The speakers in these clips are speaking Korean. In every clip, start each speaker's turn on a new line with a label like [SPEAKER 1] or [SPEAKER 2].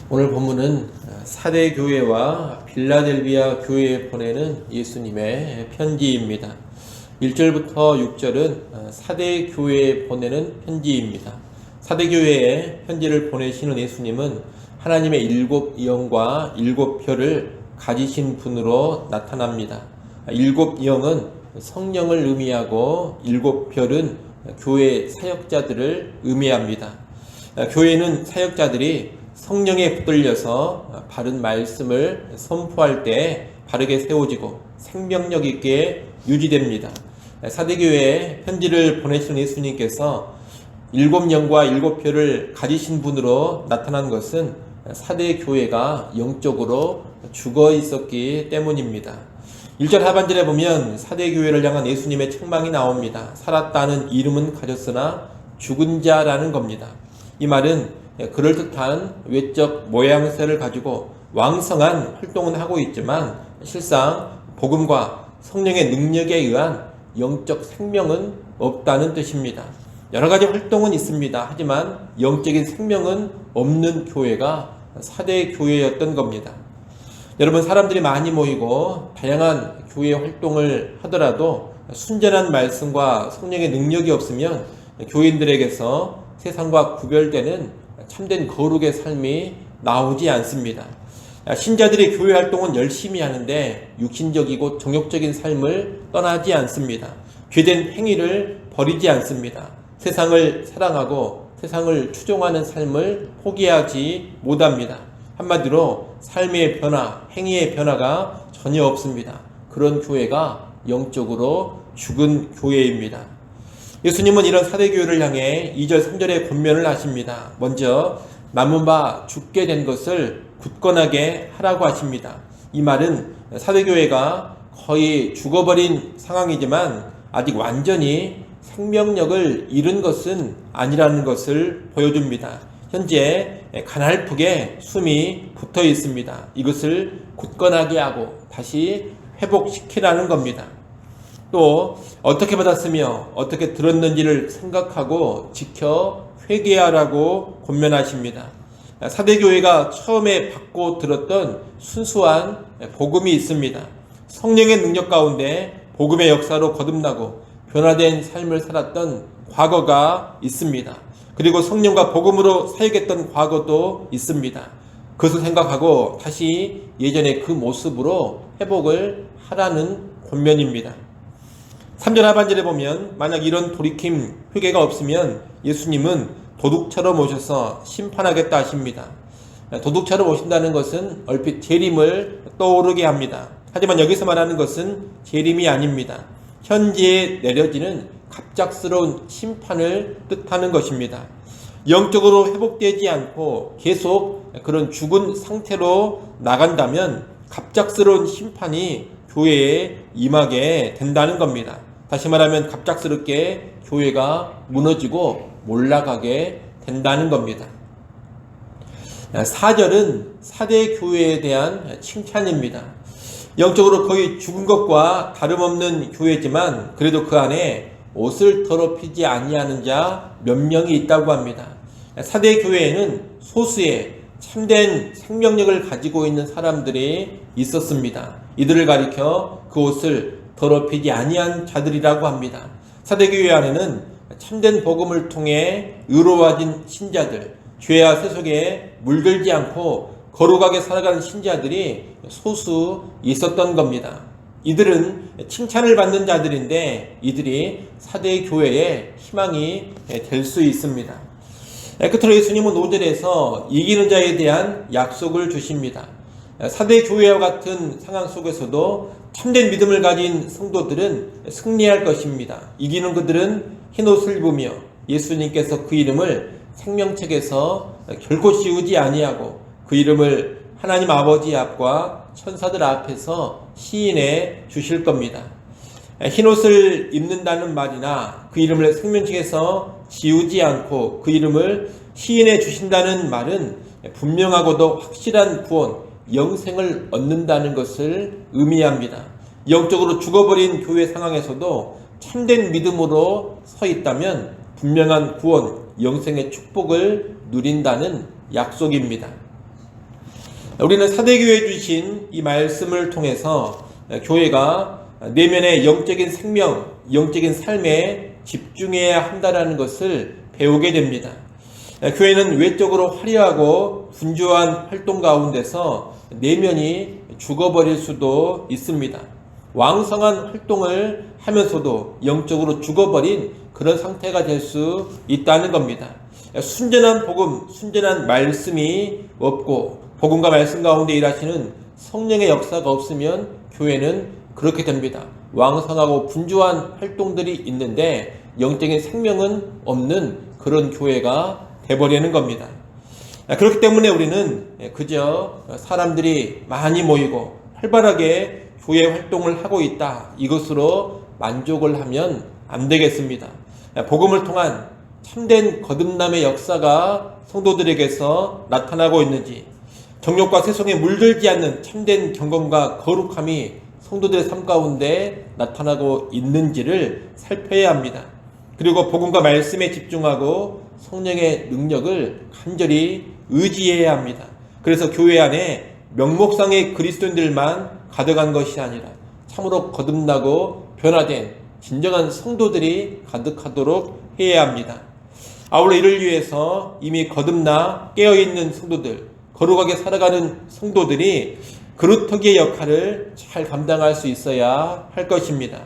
[SPEAKER 1] 오늘 본문은 사대 교회와 빌라델비아 교회에 보내는 예수님의 편지입니다. 1절부터 6절은 사대 교회에 보내는 편지입니다. 사대 교회에 편지를 보내시는 예수님은 하나님의 7 영과 7 별을 가지신 분으로 나타납니다. 7 영은 성령을 의미하고 7 별은 교회 사역자들을 의미합니다. 교회는 사역자들이 성령에 붙들려서 바른 말씀을 선포할 때 바르게 세워지고 생명력 있게 유지됩니다. 사대교회에 편지를 보내신 예수님께서 7 영과 7 별을 가지신 분으로 나타난 것은 사대교회가 영적으로 죽어 있었기 때문입니다. 1절 하반절에 보면 사대교회를 향한 예수님의 책망이 나옵니다. 살았다는 이름은 가졌으나 죽은 자라는 겁니다. 이 말은 그럴듯한 외적 모양새를 가지고 왕성한 활동은 하고 있지만 실상 복음과 성령의 능력에 의한 영적 생명은 없다는 뜻입니다. 여러 가지 활동은 있습니다. 하지만 영적인 생명은 없는 교회가 사대 교회였던 겁니다. 여러분, 사람들이 많이 모이고 다양한 교회 활동을 하더라도 순전한 말씀과 성령의 능력이 없으면 교인들에게서 세상과 구별되는 참된 거룩의 삶이 나오지 않습니다. 신자들이 교회 활동은 열심히 하는데 육신적이고 정욕적인 삶을 떠나지 않습니다. 죄된 행위를 버리지 않습니다. 세상을 사랑하고 세상을 추종하는 삶을 포기하지 못합니다. 한마디로 삶의 변화, 행위의 변화가 전혀 없습니다. 그런 교회가 영적으로 죽은 교회입니다. 예수님은 이런 사대교회를 향해 2절 3절에 권면을 하십니다. 먼저 남은 바 죽게 된 것을 굳건하게 하라고 하십니다. 이 말은 사대교회가 거의 죽어버린 상황이지만 아직 완전히 생명력을 잃은 것은 아니라는 것을 보여줍니다. 현재 가날프게 숨이 붙어 있습니다. 이것을 굳건하게 하고 다시 회복시키라는 겁니다. 또 어떻게 받았으며 어떻게 들었는지를 생각하고 지켜 회개하라고 권면하십니다. 사대교회가 처음에 받고 들었던 순수한 복음이 있습니다. 성령의 능력 가운데 복음의 역사로 거듭나고 변화된 삶을 살았던 과거가 있습니다. 그리고 성령과 복음으로 사역했던 과거도 있습니다. 그것을 생각하고 다시 예전의 그 모습으로 회복을 하라는 권면입니다. 3절 하반절에 보면 만약 이런 돌이킴, 회개가 없으면 예수님은 도둑처럼 오셔서 심판하겠다 하십니다. 도둑처럼 오신다는 것은 얼핏 재림을 떠오르게 합니다. 하지만 여기서 말하는 것은 재림이 아닙니다. 현재에 내려지는 갑작스러운 심판을 뜻하는 것입니다. 영적으로 회복되지 않고 계속 그런 죽은 상태로 나간다면 갑작스러운 심판이 교회에 임하게 된다는 겁니다. 다시 말하면 갑작스럽게 교회가 무너지고 몰락하게 된다는 겁니다. 4절은 사대 교회에 대한 칭찬입니다. 영적으로 거의 죽은 것과 다름없는 교회지만 그래도 그 안에 옷을 더럽히지 아니하는 자 몇 명이 있다고 합니다. 사대 교회에는 소수의 참된 생명력을 가지고 있는 사람들이 있었습니다. 이들을 가리켜 그 옷을 더럽히지 아니한 자들이라고 합니다. 사대교회 안에는 참된 복음을 통해 의로워진 신자들, 죄와 세속에 물들지 않고 거룩하게 살아가는 신자들이 소수 있었던 겁니다. 이들은 칭찬을 받는 자들인데 이들이 사대교회의 희망이 될 수 있습니다. 끝으로 예수님은 5절에서 이기는 자에 대한 약속을 주십니다. 사대교회와 같은 상황 속에서도 참된 믿음을 가진 성도들은 승리할 것입니다. 이기는 그들은 흰옷을 입으며 예수님께서 그 이름을 생명책에서 결코 씌우지 아니하고 그 이름을 하나님 아버지 앞과 천사들 앞에서 시인해 주실 겁니다. 흰옷을 입는다는 말이나 그 이름을 생명책에서 지우지 않고 그 이름을 시인해 주신다는 말은 분명하고도 확실한 구원, 영생을 얻는다는 것을 의미합니다. 영적으로 죽어버린 교회 상황에서도 참된 믿음으로 서 있다면 분명한 구원, 영생의 축복을 누린다는 약속입니다. 우리는 사대교회에 주신 이 말씀을 통해서 교회가 내면의 영적인 생명, 영적인 삶에 집중해야 한다는 것을 배우게 됩니다. 교회는 외적으로 화려하고 분주한 활동 가운데서 내면이 죽어버릴 수도 있습니다. 왕성한 활동을 하면서도 영적으로 죽어버린 그런 상태가 될 수 있다는 겁니다. 순전한 복음, 순전한 말씀이 없고 복음과 말씀 가운데 일하시는 성령의 역사가 없으면 교회는 그렇게 됩니다. 왕성하고 분주한 활동들이 있는데 영적인 생명은 없는 그런 교회가 돼버리는 겁니다. 그렇기 때문에 우리는 그저 사람들이 많이 모이고 활발하게 교회 활동을 하고 있다, 이것으로 만족을 하면 안 되겠습니다. 복음을 통한 참된 거듭남의 역사가 성도들에게서 나타나고 있는지, 정욕과 세속에 물들지 않는 참된 경건과 거룩함이 성도들의 삶 가운데 나타나고 있는지를 살펴야 합니다. 그리고 복음과 말씀에 집중하고 성령의 능력을 간절히 의지해야 합니다. 그래서 교회 안에 명목상의 그리스도인들만 가득한 것이 아니라 참으로 거듭나고 변화된 진정한 성도들이 가득하도록 해야 합니다. 아울러 이를 위해서 이미 거듭나 깨어있는 성도들, 거룩하게 살아가는 성도들이 그루터기의 역할을 잘 감당할 수 있어야 할 것입니다.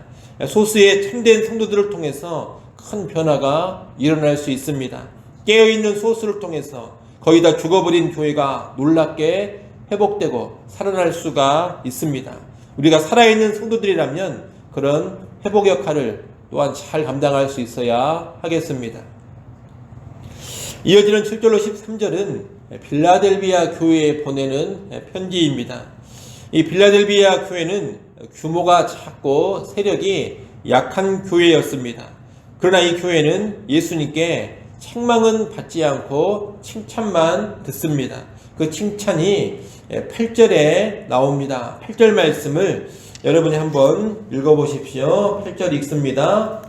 [SPEAKER 1] 소수의 참된 성도들을 통해서 큰 변화가 일어날 수 있습니다. 깨어있는 소수를 통해서 거의 다 죽어버린 교회가 놀랍게 회복되고 살아날 수가 있습니다. 우리가 살아있는 성도들이라면 그런 회복 역할을 또한 잘 감당할 수 있어야 하겠습니다. 이어지는 7절로 13절은 빌라델비아 교회에 보내는 편지입니다. 이 빌라델비아 교회는 규모가 작고 세력이 약한 교회였습니다. 그러나 이 교회는 예수님께 책망은 받지 않고 칭찬만 듣습니다. 그 칭찬이 8절에 나옵니다. 8절 말씀을 여러분이 한번 읽어보십시오. 8절 읽습니다.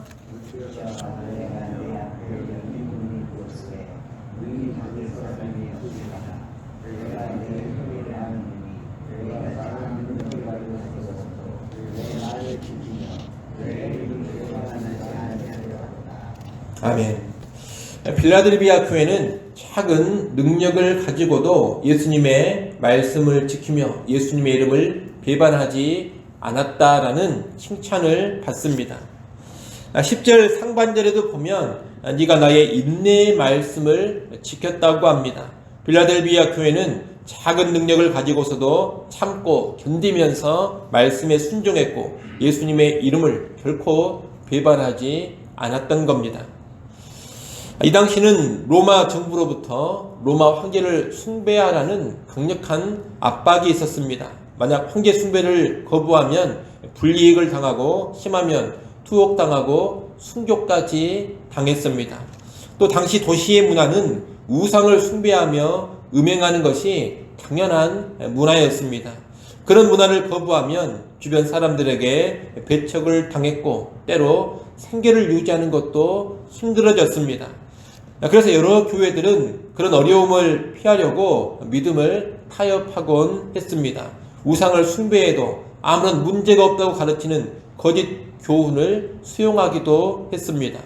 [SPEAKER 1] 아멘. 빌라델비아 교회는 작은 능력을 가지고도 예수님의 말씀을 지키며 예수님의 이름을 배반하지 않았다라는 칭찬을 받습니다. 10절 상반절에도 보면 네가 나의 인내의 말씀을 지켰다고 합니다. 빌라델비아 교회는 작은 능력을 가지고서도 참고 견디면서 말씀에 순종했고 예수님의 이름을 결코 배반하지 않았던 겁니다. 이 당시는 로마 정부로부터 로마 황제를 숭배하라는 강력한 압박이 있었습니다. 만약 황제 숭배를 거부하면 불이익을 당하고 심하면 투옥당하고 순교까지 당했습니다. 또 당시 도시의 문화는 우상을 숭배하며 음행하는 것이 당연한 문화였습니다. 그런 문화를 거부하면 주변 사람들에게 배척을 당했고 때로 생계를 유지하는 것도 힘들어졌습니다. 그래서 여러 교회들은 그런 어려움을 피하려고 믿음을 타협하곤 했습니다. 우상을 숭배해도 아무런 문제가 없다고 가르치는 거짓 교훈을 수용하기도 했습니다.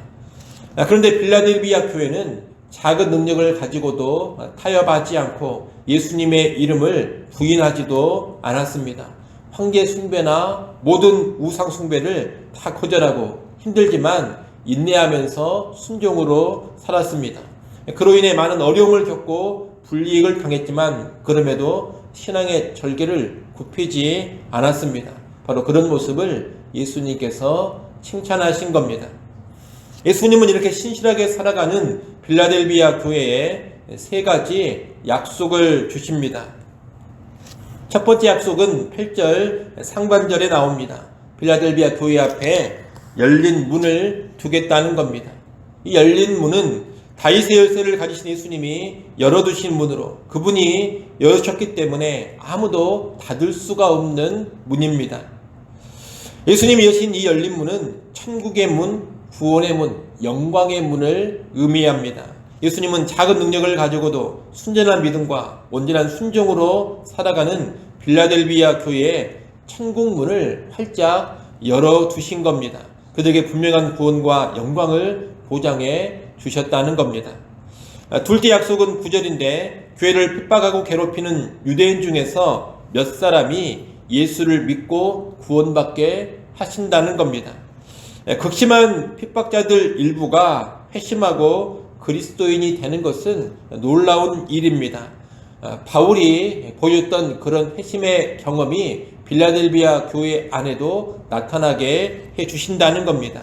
[SPEAKER 1] 그런데 빌라델비아 교회는 작은 능력을 가지고도 타협하지 않고 예수님의 이름을 부인하지도 않았습니다. 황제 숭배나 모든 우상 숭배를 다 거절하고 힘들지만 인내하면서 순종으로 살았습니다. 그로 인해 많은 어려움을 겪고 불이익을 당했지만 그럼에도 신앙의 절개를 굽히지 않았습니다. 바로 그런 모습을 예수님께서 칭찬하신 겁니다. 예수님은 이렇게 신실하게 살아가는 빌라델비아 교회에 세 가지 약속을 주십니다. 첫 번째 약속은 8절 상반절에 나옵니다. 빌라델비아 교회 앞에 열린 문을 두겠다는 겁니다. 이 열린 문은 다윗의 열쇠를 가지신 예수님이 열어두신 문으로 그분이 열으셨기 때문에 아무도 닫을 수가 없는 문입니다. 예수님이 여신 이 열린 문은 천국의 문, 구원의 문, 영광의 문을 의미합니다. 예수님은 작은 능력을 가지고도 순전한 믿음과 온전한 순종으로 살아가는 빌라델비아 교회에 천국문을 활짝 열어두신 겁니다. 그들에게 분명한 구원과 영광을 보장해 주셨다는 겁니다. 둘째 약속은 9절인데 교회를 핍박하고 괴롭히는 유대인 중에서 몇 사람이 예수를 믿고 구원받게 하신다는 겁니다. 극심한 핍박자들 일부가 회심하고 그리스도인이 되는 것은 놀라운 일입니다. 바울이 보였던 그런 회심의 경험이 빌라델비아 교회 안에도 나타나게 해주신다는 겁니다.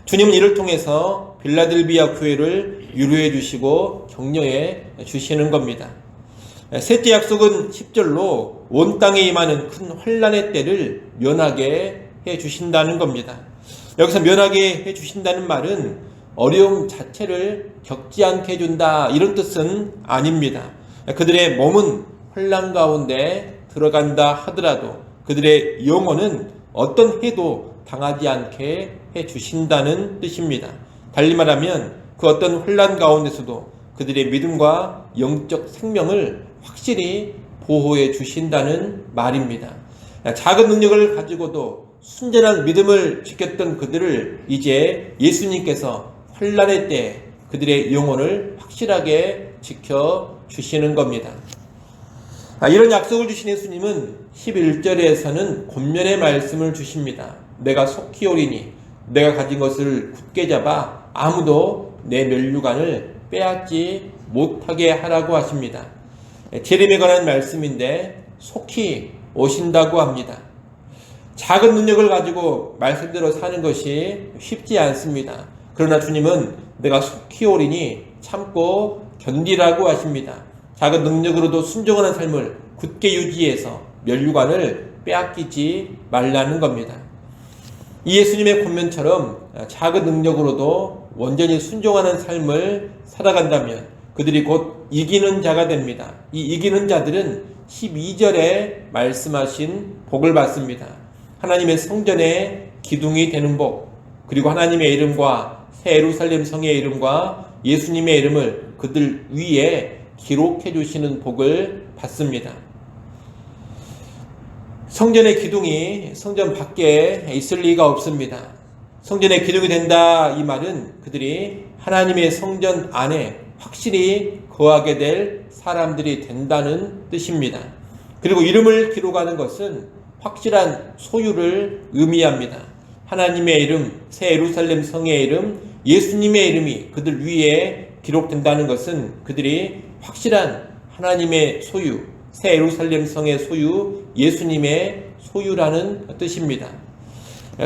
[SPEAKER 1] 주님은 이를 통해서 빌라델비아 교회를 위로해 주시고 격려해 주시는 겁니다. 셋째 약속은 10절로 온 땅에 임하는 큰 환난의 때를 면하게 해 주신다는 겁니다. 여기서 면하게 해 주신다는 말은 어려움 자체를 겪지 않게 해준다 이런 뜻은 아닙니다. 그들의 몸은 환난 가운데 들어간다 하더라도 그들의 영혼은 어떤 해도 당하지 않게 해 주신다는 뜻입니다. 달리 말하면 그 어떤 혼란 가운데서도 그들의 믿음과 영적 생명을 확실히 보호해 주신다는 말입니다. 작은 능력을 가지고도 순전한 믿음을 지켰던 그들을 이제 예수님께서 혼란의 때 그들의 영혼을 확실하게 지켜주시는 겁니다. 이런 약속을 주신 예수님은 11절에서는 권면의 말씀을 주십니다. 내가 속히 오리니 내가 가진 것을 굳게 잡아 아무도 내 면류관을 빼앗지 못하게 하라고 하십니다. 재림에 관한 말씀인데 속히 오신다고 합니다. 작은 능력을 가지고 말씀대로 사는 것이 쉽지 않습니다. 그러나 주님은 내가 속히 오리니 참고 견디라고 하십니다. 작은 능력으로도 순종하는 삶을 굳게 유지해서 면류관을 빼앗기지 말라는 겁니다. 이 예수님의 권면처럼 작은 능력으로도 온전히 순종하는 삶을 살아간다면 그들이 곧 이기는 자가 됩니다. 이 이기는 자들은 12절에 말씀하신 복을 받습니다. 하나님의 성전의 기둥이 되는 복, 그리고 하나님의 이름과 새 예루살렘 성의 이름과 예수님의 이름을 그들 위에 기록해 주시는 복을 받습니다. 성전의 기둥이 성전 밖에 있을 리가 없습니다. 성전의 기둥이 된다 이 말은 그들이 하나님의 성전 안에 확실히 거하게 될 사람들이 된다는 뜻입니다. 그리고 이름을 기록하는 것은 확실한 소유를 의미합니다. 하나님의 이름, 새 예루살렘 성의 이름, 예수님의 이름이 그들 위에 기록된다는 것은 그들이 확실한 하나님의 소유, 새 예루살렘 성의 소유, 예수님의 소유라는 뜻입니다.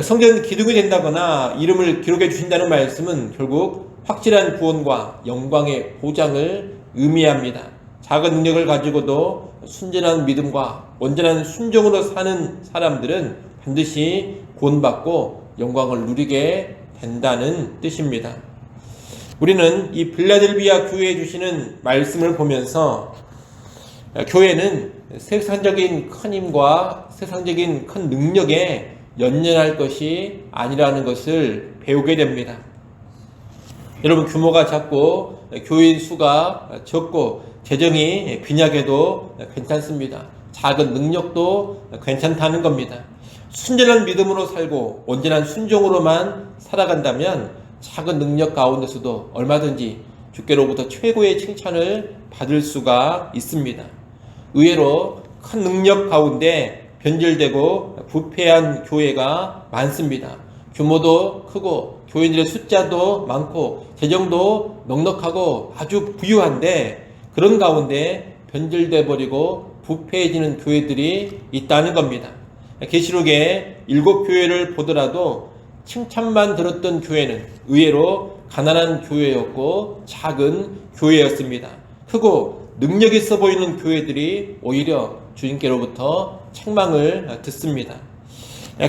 [SPEAKER 1] 성전 기둥이 된다거나 이름을 기록해 주신다는 말씀은 결국 확실한 구원과 영광의 보장을 의미합니다. 작은 능력을 가지고도 순전한 믿음과 온전한 순종으로 사는 사람들은 반드시 구원받고 영광을 누리게 된다는 뜻입니다. 우리는 이 빌라델비아 교회에 주시는 말씀을 보면서 교회는 세상적인 큰 힘과 세상적인 큰 능력에 연연할 것이 아니라는 것을 배우게 됩니다. 여러분, 규모가 작고 교인 수가 적고 재정이 빈약해도 괜찮습니다. 작은 능력도 괜찮다는 겁니다. 순전한 믿음으로 살고 온전한 순종으로만 살아간다면 작은 능력 가운데서도 얼마든지 주께로부터 최고의 칭찬을 받을 수가 있습니다. 의외로 큰 능력 가운데 변절되고 부패한 교회가 많습니다. 규모도 크고 교인들의 숫자도 많고 재정도 넉넉하고 아주 부유한데 그런 가운데 변절돼 버리고 부패해지는 교회들이 있다는 겁니다. 계시록의 7교회를 보더라도 칭찬만 들었던 교회는 의외로 가난한 교회였고 작은 교회였습니다. 크고 능력 있어 보이는 교회들이 오히려 주님께로부터 책망을 듣습니다.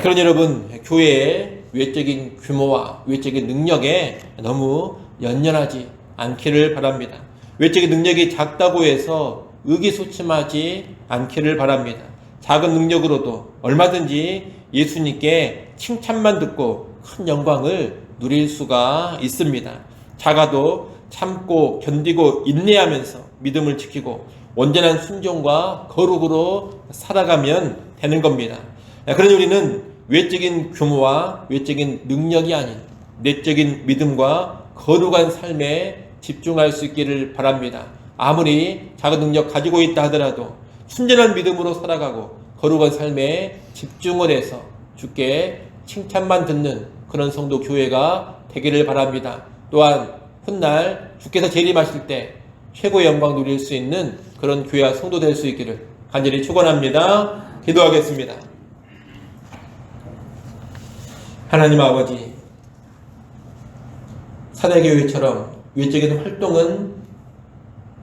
[SPEAKER 1] 그런 여러분, 교회의 외적인 규모와 외적인 능력에 너무 연연하지 않기를 바랍니다. 외적인 능력이 작다고 해서 의기소침하지 않기를 바랍니다. 작은 능력으로도 얼마든지 예수님께 칭찬만 듣고 큰 영광을 누릴 수가 있습니다. 작아도 참고 견디고 인내하면서 믿음을 지키고 온전한 순종과 거룩으로 살아가면 되는 겁니다. 그러니 우리는 외적인 규모와 외적인 능력이 아닌 내적인 믿음과 거룩한 삶에 집중할 수 있기를 바랍니다. 아무리 작은 능력 가지고 있다 하더라도 순전한 믿음으로 살아가고 거룩한 삶에 집중을 해서 주께 칭찬만 듣는 그런 성도 교회가 되기를 바랍니다. 또한 훗날 주께서 재림하실 때 최고의 영광 누릴 수 있는 그런 교회와 성도 될 수 있기를 간절히 축원합니다. 기도하겠습니다. 하나님 아버지, 사대교회처럼 외적인 활동은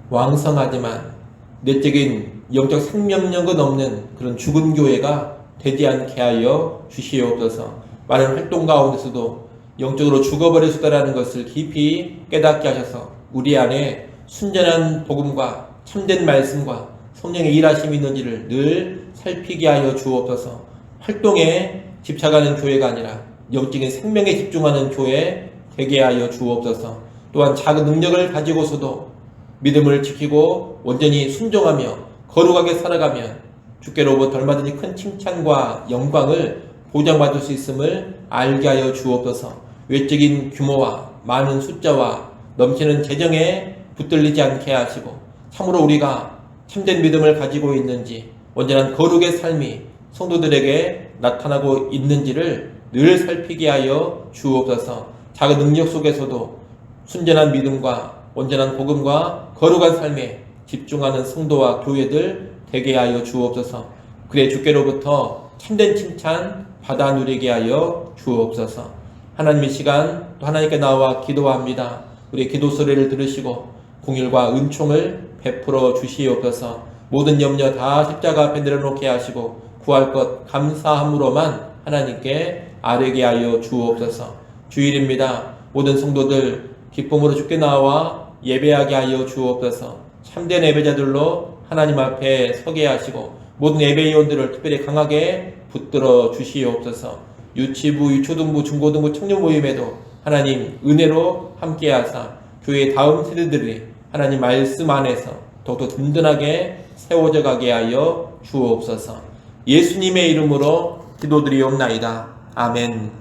[SPEAKER 1] 왕성하지만 내적인 영적 생명력은 없는 그런 죽은 교회가 되지 않게 하여 주시옵소서. 많은 활동 가운데서도 영적으로 죽어버릴 수다라는 것을 깊이 깨닫게 하셔서 우리 안에 순전한 복음과 참된 말씀과 성령의 일하심이 있는지를 늘 살피게 하여 주옵소서. 활동에 집착하는 교회가 아니라 영적인 생명에 집중하는 교회 되게 하여 주옵소서. 또한 작은 능력을 가지고서도 믿음을 지키고 온전히 순종하며 거룩하게 살아가면 주께로부터 얼마든지 큰 칭찬과 영광을 보장받을 수 있음을 알게 하여 주옵소서. 외적인 규모와 많은 숫자와 넘치는 재정에 붙들리지 않게 하시고 참으로 우리가 참된 믿음을 가지고 있는지 온전한 거룩의 삶이 성도들에게 나타나고 있는지를 늘 살피게 하여 주옵소서. 작은 능력 속에서도 순전한 믿음과 온전한 복음과 거룩한 삶에 집중하는 성도와 교회들 되게 하여 주옵소서. 그래 주께로부터 참된 칭찬 받아 누리게 하여 주옵소서. 하나님 이 시간 또 하나님께 나와 기도합니다. 우리의 기도 소리를 들으시고 공일과 은총을 베풀어 주시옵소서. 모든 염려 다 십자가 앞에 내려놓게 하시고 구할 것 감사함으로만 하나님께 아뢰게 하여 주옵소서. 주일입니다. 모든 성도들 기쁨으로 주께 나와 예배하게 하여 주옵소서. 참된 예배자들로 하나님 앞에 서게 하시고 모든 예배위원들을 특별히 강하게 붙들어 주시옵소서. 유치부, 유초등부, 중고등부 청년 모임에도 하나님 은혜로 함께 하사 교회의 다음 세대들이 하나님 말씀 안에서 더욱더 든든하게 세워져 가게 하여 주옵소서. 예수님의 이름으로 기도드리옵나이다. 아멘.